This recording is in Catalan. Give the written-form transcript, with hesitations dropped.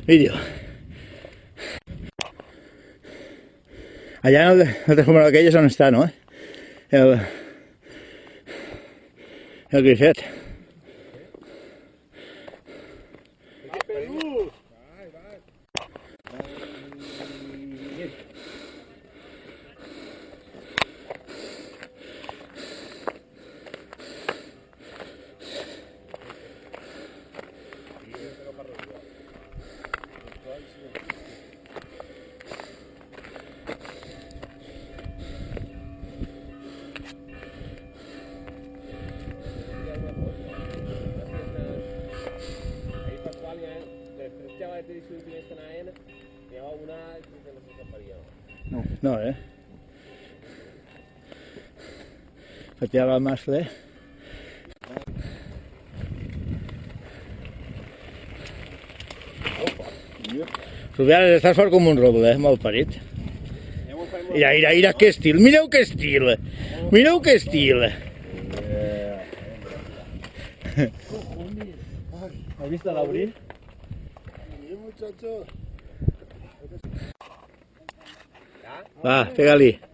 Vídeo. Allà en el transformador aquell és on està, no? El grifet. No, Fateava el mascle. Rubiales, estàs fort com un roble, molt parit. Mira que estil, mireu que estil. Mireu que estil. ¿Has visto al abrir? Sí, muchacho. Va, pégale.